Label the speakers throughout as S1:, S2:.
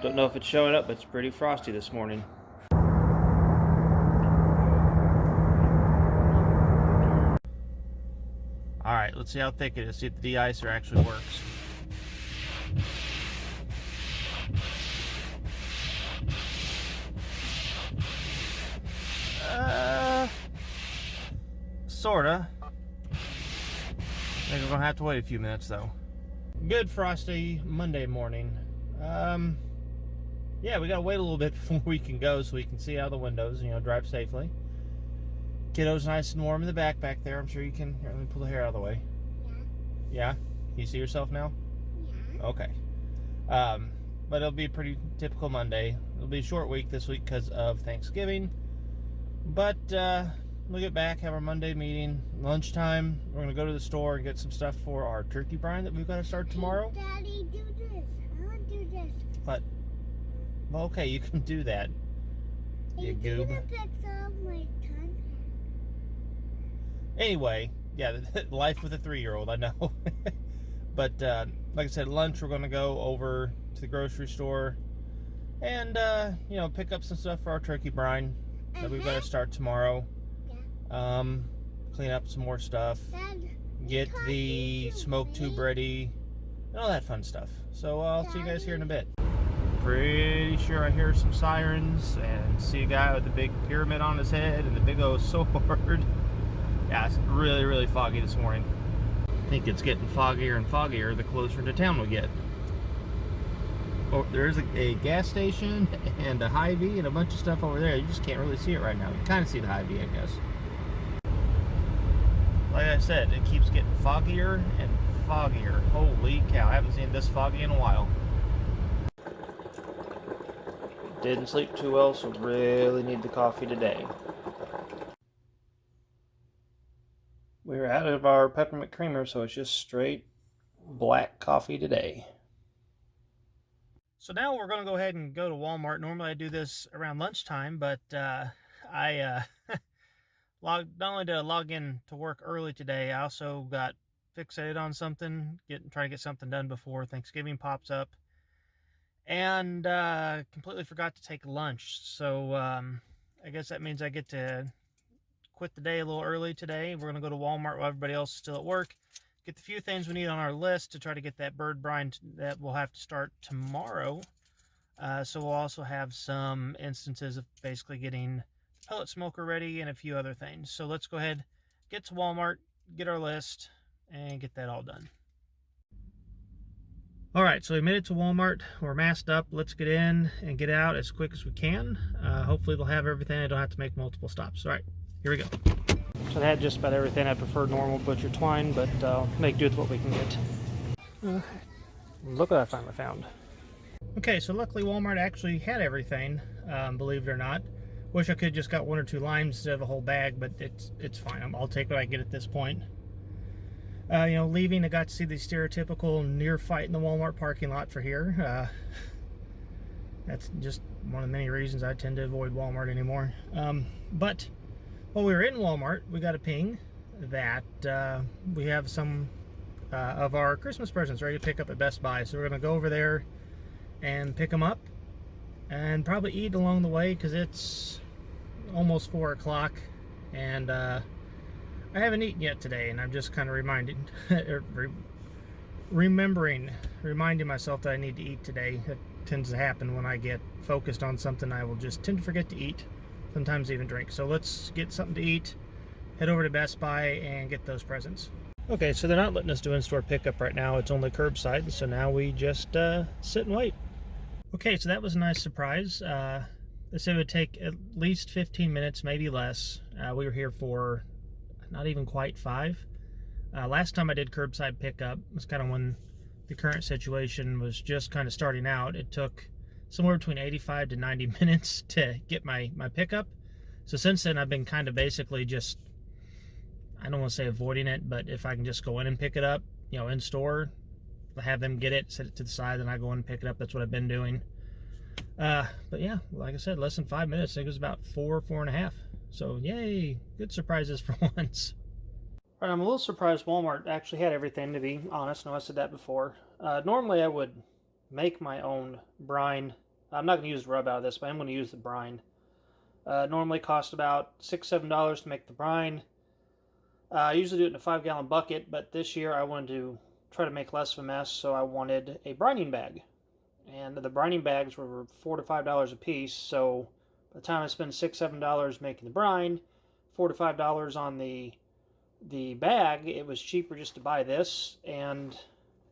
S1: Don't know if it's showing up, but it's pretty frosty this morning. Alright, let's see how thick it is. See if the de-icer actually works. Sorta. I think we're gonna have to wait a few minutes though. Good frosty Monday morning. Yeah, we gotta wait a little bit before we can go so we can see out the windows, drive safely. Kiddo's nice and warm in the back there. I'm sure you can. Here, let me pull the hair out of the way. Yeah? Can you see yourself now?
S2: Yeah.
S1: Okay. But it'll be a pretty typical Monday. It'll be a short week this week because of Thanksgiving. But we'll get back, have our Monday meeting, lunchtime. We're going to go to the store and get some stuff for our turkey brine that we've got to start tomorrow.
S2: Hey, Daddy, do this. I want to do this.
S1: What? Well, okay, you can do that. You goob.
S2: My tongue.
S1: Anyway, yeah, life with a 3-year-old, I know. But like I said, lunch we're going to go over to the grocery store and pick up some stuff for our turkey brine that we've got to start tomorrow.
S2: Yeah.
S1: Clean up some more stuff.
S2: Dad,
S1: Get the smoke tube ready and all that fun stuff. So I'll see you guys here in a bit. Pretty sure I hear some sirens and see a guy with a big pyramid on his head and the big old sword. Yeah, it's really, really foggy this morning. I think it's getting foggier and foggier the closer to town we get. Oh, there's a gas station and a Hy-Vee and a bunch of stuff over there. You just can't really see it right now. You can kind of see the Hy-Vee, I guess. Like I said, it keeps getting foggier and foggier. Holy cow, I haven't seen this foggy in a while. Didn't sleep too well, so really need the coffee today. We're out of our peppermint creamer, so it's just straight black coffee today. So now we're going to go ahead and go to Walmart. Normally I do this around lunchtime, but I not only did I log in to work early today, I also got fixated on something, trying to get something done before Thanksgiving pops up, and completely forgot to take lunch. So I guess that means I get to quit the day a little early today. We're going to go to Walmart while everybody else is still at work, get the few things we need on our list to try to get that bird brine that we'll have to start tomorrow. So we'll also have some instances of basically getting the pellet smoker ready and a few other things. So let's go ahead, get to Walmart, get our list, and get that all done. All right, so we made it to Walmart. We're masked up. Let's get in and get out as quick as we can. Hopefully they'll have everything. I don't have to make multiple stops. All right, here we go. So they had just about everything. I prefer normal butcher twine, but make do with what we can get. Look what I finally found. Okay, so luckily Walmart actually had everything, believe it or not. Wish I could have just got 1 or 2 limes instead of a whole bag, but it's fine. I'll take what I get at this point. Leaving, I got to see the stereotypical near fight in the Walmart parking lot for here. That's just one of the many reasons I tend to avoid Walmart anymore. But while we were in Walmart, we got a ping that we have some of our Christmas presents ready to pick up at Best Buy. So we're going to go over there and pick them up and probably eat along the way because it's almost 4 o'clock and I haven't eaten yet today, and I'm just kind of reminding myself that I need to eat today. It tends to happen when I get focused on something. I will just tend to forget to eat, sometimes even drink. So let's get something to eat, head over to Best Buy, and get those presents. Okay, so they're not letting us do in-store pickup right now. It's only curbside, so now we just sit and wait. Okay, so that was a nice surprise. They said it would take at least 15 minutes, maybe less. We were here for not even quite 5. Last time I did curbside pickup was kind of when the current situation was just kind of starting out. It took somewhere between 85 to 90 minutes to get my pickup. So since then I've been kind of basically just, I don't want to say avoiding it, but if I can just go in and pick it up, in store, have them get it, set it to the side, then I go in and pick it up. That's what I've been doing. But yeah, like I said, less than 5 minutes. I think it was about 4.5. So yay, good surprises for once. All right, I'm a little surprised Walmart actually had everything, to be honest. I know I said that before. Normally I would make my own brine I'm not going to use the rub out of this, but I'm going to use the brine. Normally costs about $6-7 to make the brine. I usually do it in a 5-gallon bucket, but this year I wanted to try to make less of a mess, so I wanted a brining bag. And the brining bags were $4 to $5 a piece, so by the time I spend $6-7 making the brine, $4 to $5 on the bag, it was cheaper just to buy this. And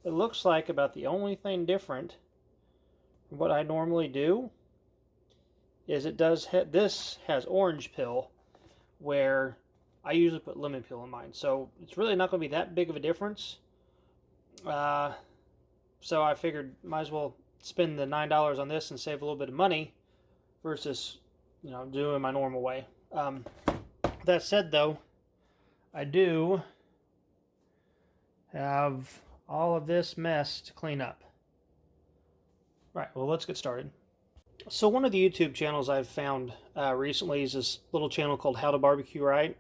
S1: it looks like about the only thing different from what I normally do is it does this has orange peel, where I usually put lemon peel in mine, so it's really not going to be that big of a difference. So I figured might as well spend the $9 on this and save a little bit of money versus, doing my normal way. That said, though, I do have all of this mess to clean up. Right, well, let's get started. So one of the YouTube channels I've found recently is this little channel called How to Barbecue Right.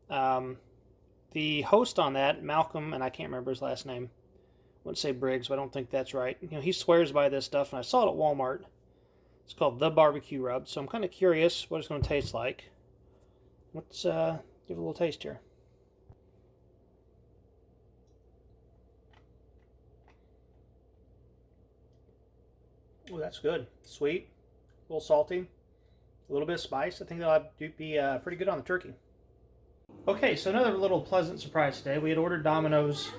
S1: The host on that, Malcolm, and I can't remember his last name. I wouldn't say Briggs, but I don't think that's right. He swears by this stuff, and I saw it at Walmart. It's called the barbecue rub, so I'm kind of curious what it's going to taste like. Let's give it a little taste here. Oh, that's good. Sweet, a little salty, a little bit of spice. I think that'll be pretty good on the turkey. Okay, so another little pleasant surprise today. We had ordered Domino's.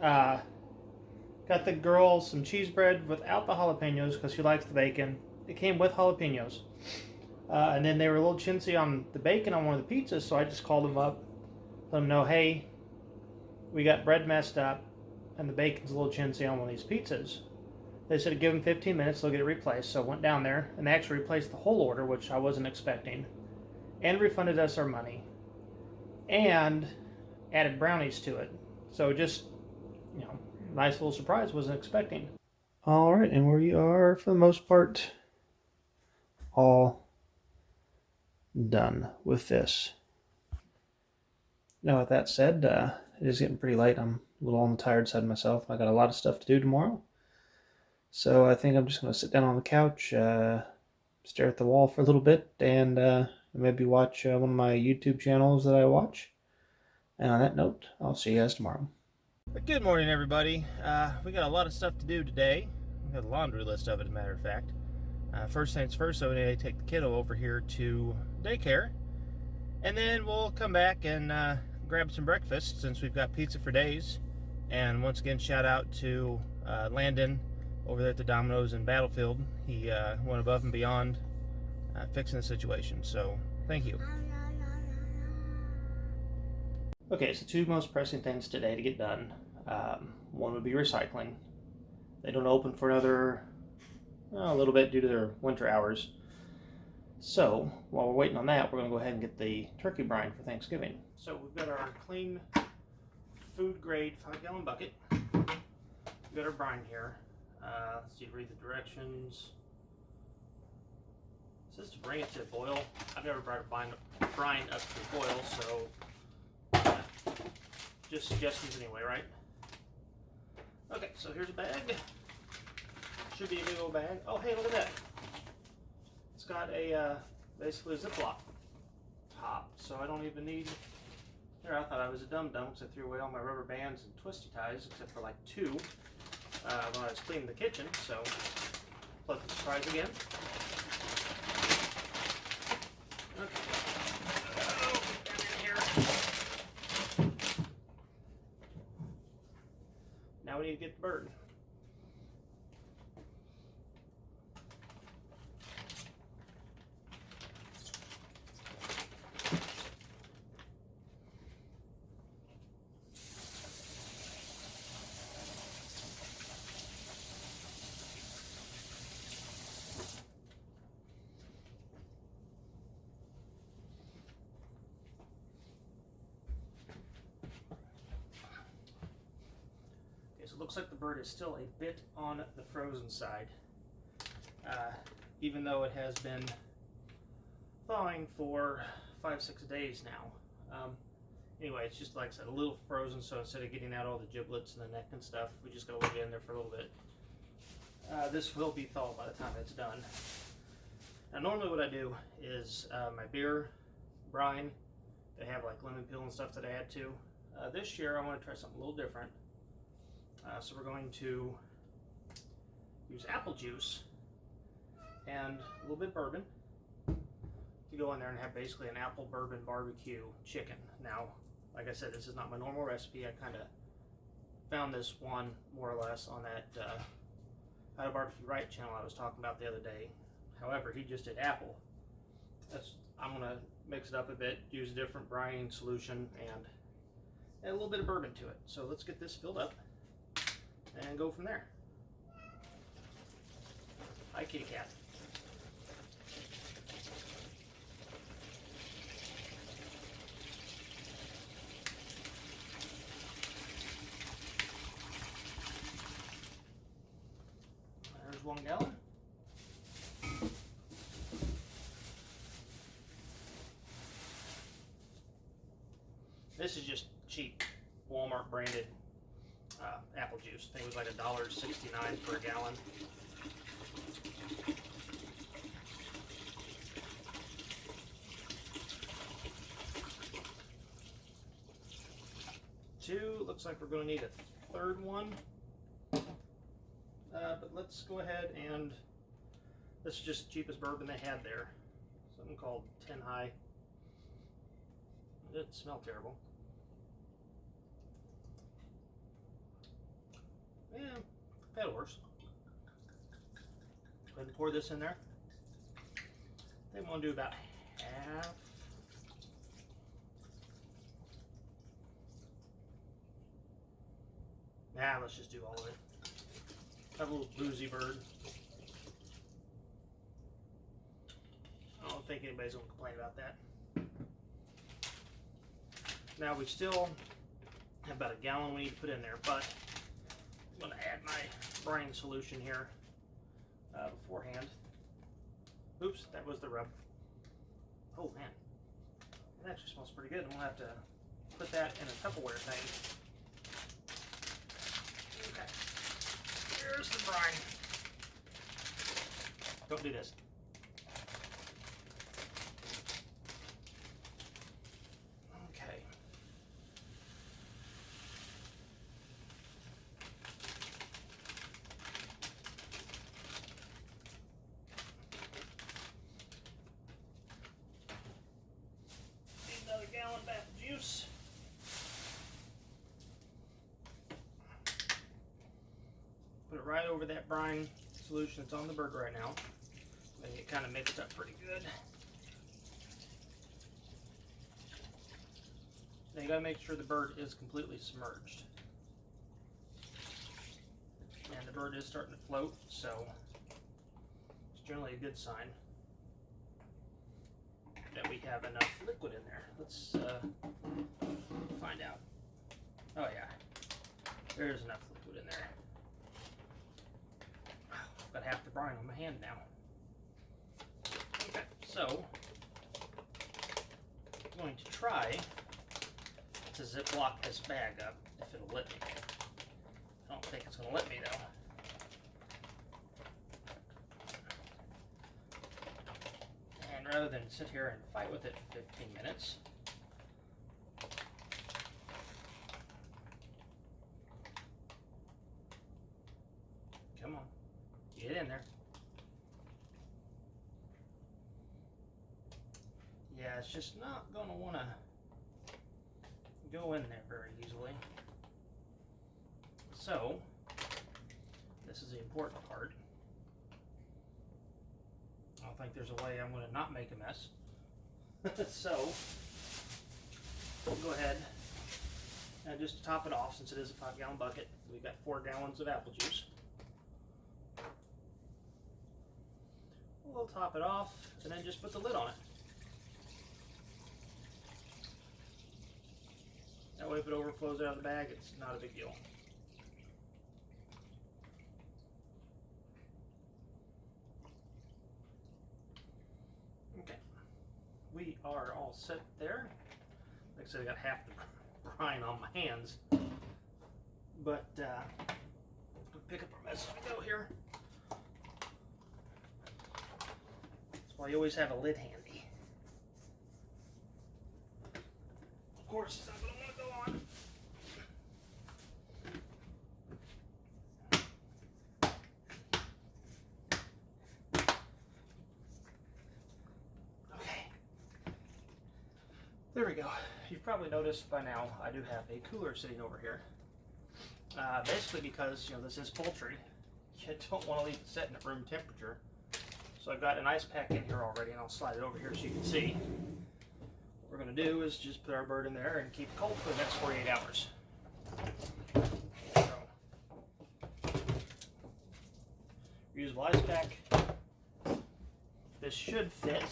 S1: Got the girl some cheese bread without the jalapenos because she likes the bacon. It came with jalapenos. And then they were a little chintzy on the bacon on one of the pizzas, so I just called them up, let them know, hey, we got bread messed up, and the bacon's a little chintzy on one of these pizzas. They said give them 15 minutes, they'll get it replaced. So I went down there, and they actually replaced the whole order, which I wasn't expecting, and refunded us our money, and added brownies to it. So just, nice little surprise, wasn't expecting. All right, and we are, for the most part, all done with this. Now, with that said, it is getting pretty late. I'm a little on the tired side myself. I got a lot of stuff to do tomorrow. So I think I'm just going to sit down on the couch, stare at the wall for a little bit, and maybe watch one of my YouTube channels that I watch. And on that note, I'll see you guys tomorrow. Good morning, everybody. We got a lot of stuff to do today. We got a laundry list of it, as a matter of fact. First things first, so we need to take the kiddo over here to daycare. And then we'll come back and grab some breakfast since we've got pizza for days. And once again, shout out to Landon over there at the Domino's in Battlefield. He went above and beyond fixing the situation. So, thank you. Okay, so two most pressing things today to get done. One would be recycling. They don't open for another a little bit due to their winter hours. So, while we're waiting on that, we're going to go ahead and get the turkey brine for Thanksgiving. So, we've got our clean food grade 5-gallon bucket. We've got our brine here. Let's see, read the directions. It says to bring it to a boil. I've never brought a brine up to a boil, so just suggestions anyway, right? Okay, so here's a bag. Should be a big old bag. Oh, hey, look at that. It's got a basically a Ziploc top, so I don't even need. There, I thought I was a dum-dum because I threw away all my rubber bands and twisty ties, except for like 2 when I was cleaning the kitchen. So, pleasant surprise again. Okay. Oh, get in here. Now we need to get the bird. So it looks like the bird is still a bit on the frozen side, even though it has been thawing for 5-6 days now. Anyway, it's just like I said, a little frozen, so instead of getting out all the giblets and the neck and stuff, we just gotta leave it in there for a little bit. This will be thawed by the time it's done. Now normally what I do is my beer brine, they have like lemon peel and stuff that I add to. This year I want to try something a little different. So we're going to use apple juice and a little bit of bourbon to go in there and have basically an apple bourbon barbecue chicken. Now, like I said, this is not my normal recipe. I kind of found this one more or less on that How to Barbecue Right channel I was talking about the other day. However, he just did apple. I'm going to mix it up a bit, use a different brine solution, and add a little bit of bourbon to it. So let's get this filled up and go from there. Hi, kitty cat. There's 1 gallon. This is just cheap Walmart branded apple juice. I think it was like $1.69 for a gallon. Two, looks like we're going to need a third one. But let's go ahead and this is just the cheapest bourbon they had there. Something called 10 High. It didn't smell terrible. Yeah, I've had worse. Go ahead and pour this in there. I think I'm going to do about half. Nah, let's just do all of it. Have a little boozy bird. I don't think anybody's going to complain about that. Now we still have about a gallon we need to put in there, but I'm going to add my brine solution here beforehand. Oops, that was the rub. Oh man, it actually smells pretty good. I'm going to have to put that in a Tupperware thing. Okay, here's the brine. Don't do this. Okay. Need another gallon bath of juice. Put it right over that brine solution that's on the burger right now. And it kind of mixed up pretty good. Now you got to make sure the bird is completely submerged. And the bird is starting to float, so it's generally a good sign that we have enough liquid in there. Let's find out. Oh yeah, there's enough liquid in there. I've got half the brine on my hand now. Okay, so I'm going to try to Ziploc this bag up if it'll let me. I don't think it's going to let me though. And rather than sit here and fight with it for 15 minutes, come on, get in there. Yeah, it's just not going to want to go in there very easily. So, this is the important part. I don't think there's a way I'm going to not make a mess. So, we'll go ahead and just top it off since it is a 5-gallon bucket. We've got 4 gallons of apple juice. We'll top it off and then just put the lid on it. That way if it overflows out of the bag, it's not a big deal. Okay, we are all set there. Like I said, I got half the brine on my hands. But we'll pick up our mess as we go here. why you always have a lid handy. Of course, it's not going to want to go on. Okay. There we go. You've probably noticed by now I do have a cooler sitting over here. Basically because, this is poultry. You don't want to leave it set at room temperature. So I've got an ice pack in here already, and I'll slide it over here so you can see. What we're going to do is just put our bird in there and keep it cold for the next 48 hours. So, reusable ice pack. This should fit.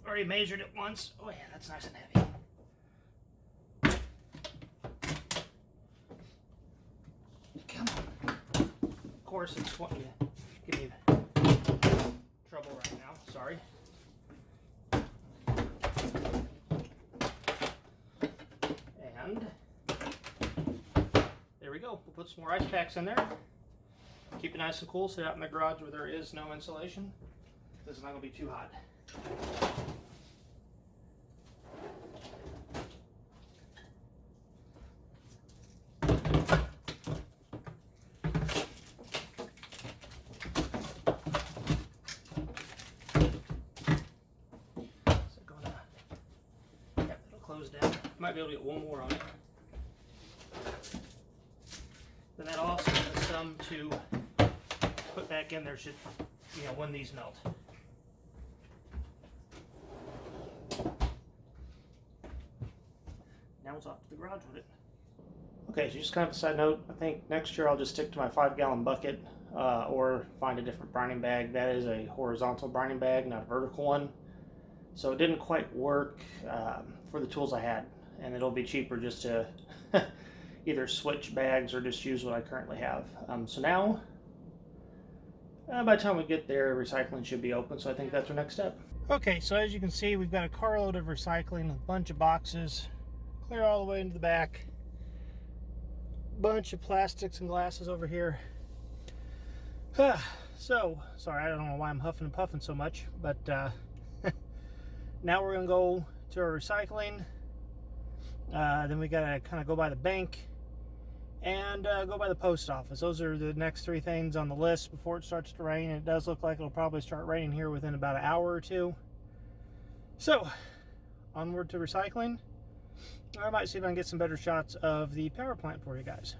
S1: Already measured it once. Oh yeah, that's nice and heavy. Come on. Of course, it's wanting to give me trouble right now. Sorry. And there we go. We'll put some more ice packs in there. Keep it nice and cool. Sit out in the garage where there is no insulation. This is not going to be too hot. Close down. Might be able to get one more on it. Then that also has some to put back in there should, when these melt. Now it's off to the garage with it. Okay, so just kind of a side note, I think next year I'll just stick to my 5-gallon bucket or find a different brining bag. That is a horizontal brining bag, not a vertical one. So it didn't quite work for the tools I had, and it'll be cheaper just to either switch bags or just use what I currently have. So now, by the time we get there, recycling should be open, so I think that's our next step. Okay, so as you can see, we've got a carload of recycling, a bunch of boxes, clear all the way into the back, bunch of plastics and glasses over here. So, sorry, I don't know why I'm huffing and puffing so much, but now we're going to go to our recycling. Then we got to kind of go by the bank and go by the post office. Those are the next 3 things on the list before it starts to rain. And it does look like it'll probably start raining here within about an hour or 2. So, onward to recycling. I might see if I can get some better shots of the power plant for you guys.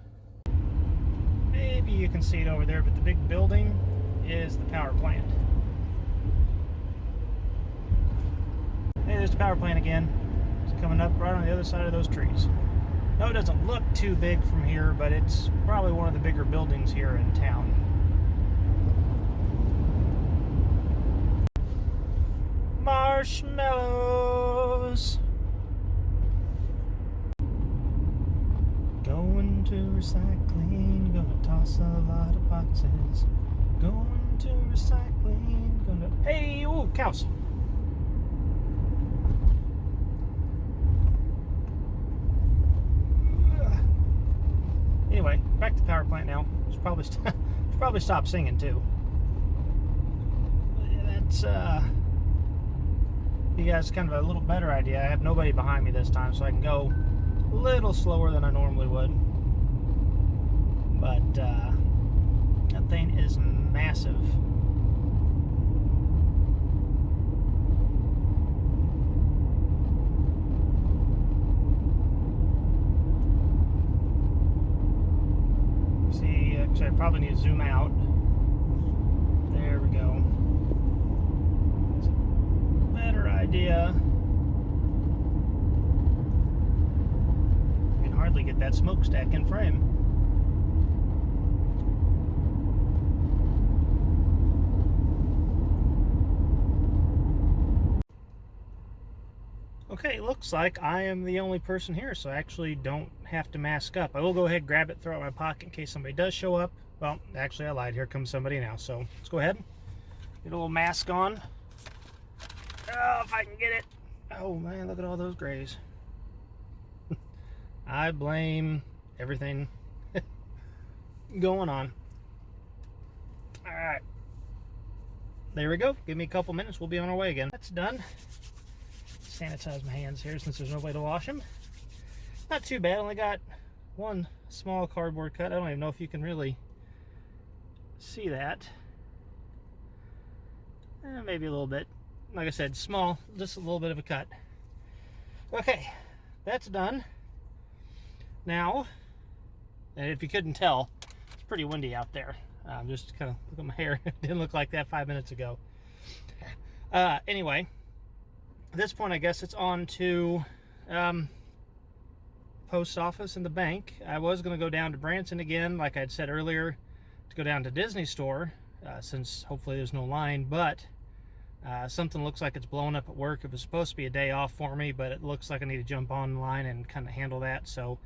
S1: Maybe you can see it over there, but the big building is the power plant. Hey, there's the power plant again. It's coming up right on the other side of those trees. No, it doesn't look too big from here, but it's probably one of the bigger buildings here in town. Marshmallows! Going to recycling, gonna toss a lot of boxes. Going to recycling, gonna... Hey, ooh, cows! Anyway, back to the power plant now. Should probably stop singing too. That's you guys kind of a little better idea. I have nobody behind me this time, so I can go a little slower than I normally would. But that thing is massive. Actually, I probably need to zoom out. There we go. That's a better idea. You can hardly get that smokestack in frame. Okay, looks like I am the only person here, so I actually don't have to mask up. I will go ahead, grab it, throw it in my pocket in case somebody does show up. Well, actually I lied. Here comes somebody now, so let's go ahead. Get a little mask on. Oh, if I can get it. Oh man, look at all those grays. I blame everything going on. Alright. there we go. Give me a couple minutes, we'll be on our way again. That's done. Sanitize my hands here since there's no way to wash them. Not too bad, only got one small cardboard cut. I don't even know if you can really see that. Maybe a little bit. Like I said, small, just a little bit of a cut. Okay, that's done. Now, and if you couldn't tell, it's pretty windy out there. Just kind of look at my hair. It didn't look like that 5 minutes ago. Anyway, at this point, I guess it's on to post office and the bank. I was going to go down to Branson again, like I'd said earlier, to go down to Disney store, since hopefully there's no line, but something looks like it's blowing up at work. It was supposed to be a day off for me, but it looks like I need to jump online and kind of handle that, so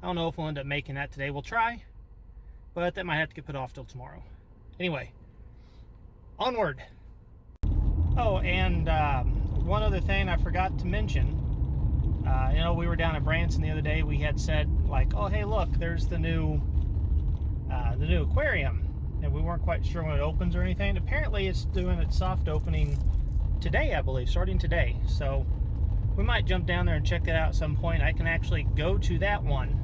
S1: I don't know if we'll end up making that today. We'll try, but that might have to get put off till tomorrow. Anyway, onward. Oh, and one other thing I forgot to mention. You know, we were down at Branson the other day. We had said, like, oh, hey, look, there's the new aquarium. And we weren't quite sure when it opens or anything. Apparently, it's doing its soft opening today, I believe, starting today. So we might jump down there and check that out at some point. I can actually go to that one.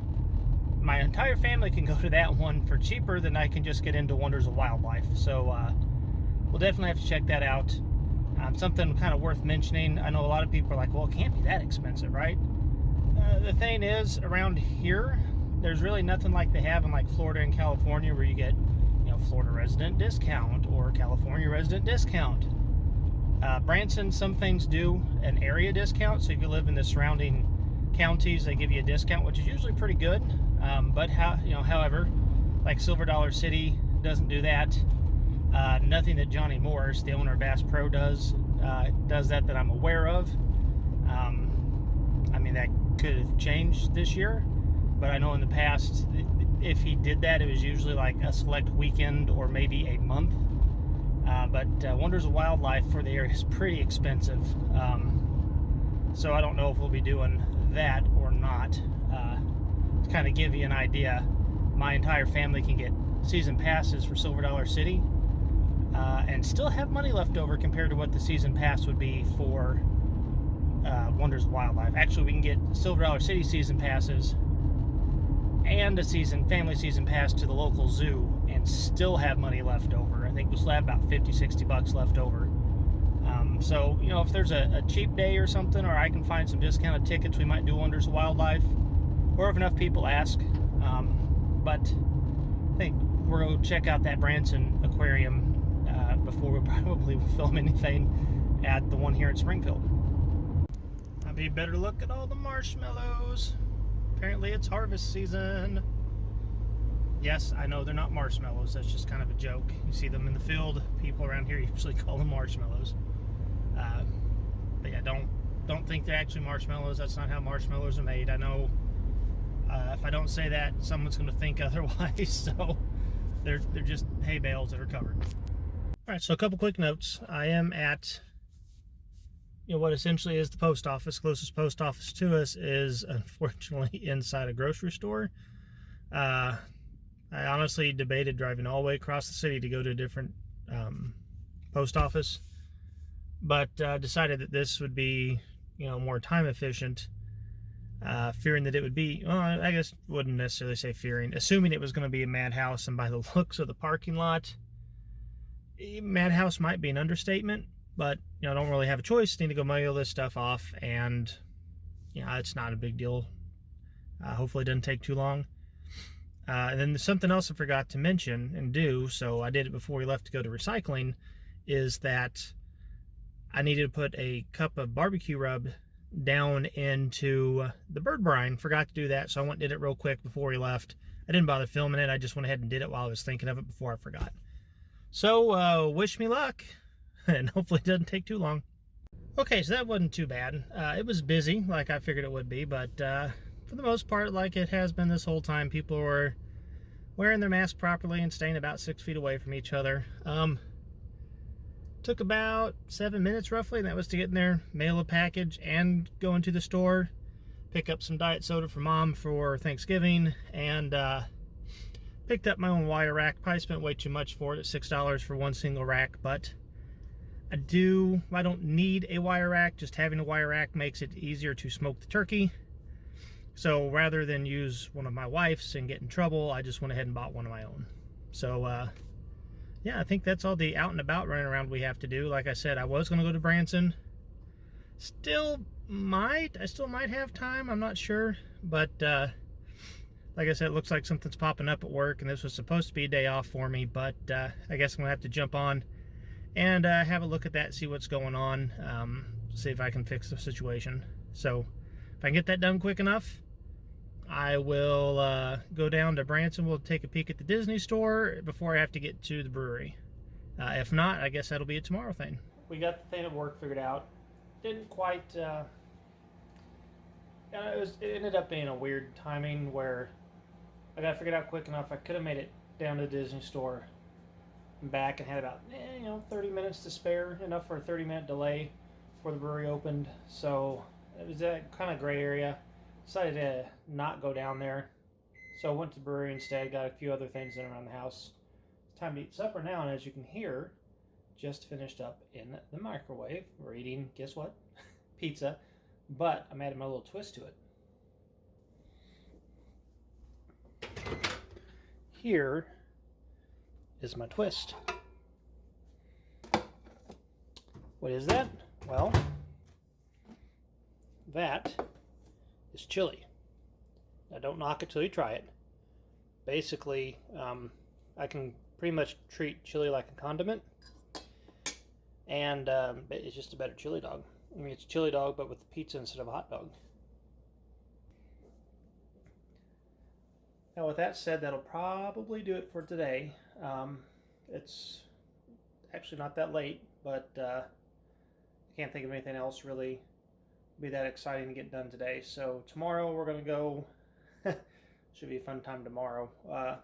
S1: My entire family can go to that one for cheaper than I can just get into Wonders of Wildlife. So we'll definitely have to check that out. Something kind of worth mentioning. I know a lot of people are like, well, it can't be that expensive, right? The thing is, around here, there's really nothing like they have in like Florida and California, where you get, you know, Florida resident discount or California resident discount. Branson, some things do an area discount, so if you live in the surrounding counties, they give you a discount, which is usually pretty good. However, like Silver Dollar City doesn't do that. Nothing that Johnny Morris, the owner of Bass Pro, does that I'm aware of. I mean, that could have changed this year, but I know in the past, if he did that, it was usually like a select weekend or maybe a month. But Wonders of Wildlife for the area is pretty expensive. So I don't know if we'll be doing that or not. To kind of give you an idea, my entire family can get season passes for Silver Dollar City and still have money left over compared to what the season pass would be for Wonders of Wildlife. Actually, we can get Silver Dollar City season passes and a family season pass to the local zoo and still have money left over. I think we'll still have about $50-$60 left over. So, you know, if there's a cheap day or something, or I can find some discounted tickets, we might do Wonders of Wildlife, or if enough people ask. But I think we're going to check out that Branson aquarium before we probably film anything at the one here in Springfield. I'll be better look at all the marshmallows. Apparently it's harvest season. Yes, I know they're not marshmallows. That's just kind of a joke. You see them in the field. People around here usually call them marshmallows. But yeah, don't think they're actually marshmallows. That's not how marshmallows are made. I know if I don't say that, someone's going to think otherwise. So they're just hay bales that are covered. All right, so a couple quick notes. I am at, you know, what essentially is the post office. Closest post office to us is unfortunately inside a grocery store. I honestly debated driving all the way across the city to go to a different post office, but decided that this would be, you know, more time efficient, fearing that it would be, well, I guess wouldn't necessarily say fearing, assuming it was going to be a madhouse, and by the looks of the parking lot, madhouse might be an understatement, but, you know, I don't really have a choice. Need to go mail this stuff off, and, you know, it's not a big deal. Hopefully it doesn't take too long. And then there's something else I forgot to mention and do, so I did it before we left to go to recycling, is that I needed to put a cup of barbecue rub down into the bird brine. Forgot to do that, so I went and did it real quick before we left. I didn't bother filming it. I just went ahead and did it while I was thinking of it before I forgot. So, wish me luck, and hopefully it doesn't take too long. Okay, so that wasn't too bad. It was busy, like I figured it would be, but for the most part, like it has been this whole time, people were wearing their mask properly and staying about 6 feet away from each other. Took about 7 minutes roughly, and that was to get in there, mail a package, and go into the store, pick up some diet soda for Mom for Thanksgiving, and picked up my own wire rack. Probably spent way too much for it at $6 for one single rack, but I don't need a wire rack. Just having a wire rack makes it easier to smoke the turkey. So rather than use one of my wife's and get in trouble, I just went ahead and bought one of my own. So yeah, I think that's all the out and about running around we have to do. Like I said, I was going to go to Branson. I still might have time. I'm not sure. But like I said, it looks like something's popping up at work, and this was supposed to be a day off for me. But I guess I'm going to have to jump on and have a look at that, see what's going on, see if I can fix the situation. So if I can get that done quick enough, I will go down to Branson. We'll take a peek at the Disney store before I have to get to the brewery. If not, I guess that'll be a tomorrow thing. We got the thing at work figured out. Didn't quite. It ended up being a weird timing where I got it figured out quick enough. I could have made it down to the Disney store and back and had about 30 minutes to spare, enough for a 30-minute delay before the brewery opened. So it was that kind of gray area. Decided to not go down there, so I went to the brewery instead. Got a few other things in around the house. It's time to eat supper now, and as you can hear, just finished up in the microwave. We're eating, guess what? Pizza, but I'm adding my little twist to it. Here is my twist. What is that? Well, that is chili. Now don't knock it till you try it. Basically, I can pretty much treat chili like a condiment, and it's just a better chili dog. I mean, it's a chili dog, but with pizza instead of a hot dog. Now, with that said, that'll probably do it for today. It's actually not that late, but I can't think of anything else really be that exciting to get done today. So tomorrow we're going to go, should be a fun time tomorrow. I'm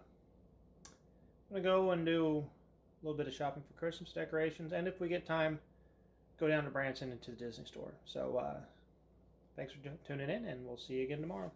S1: going to go and do a little bit of shopping for Christmas decorations, and if we get time, go down to Branson into the Disney store. So thanks for tuning in, and we'll see you again tomorrow.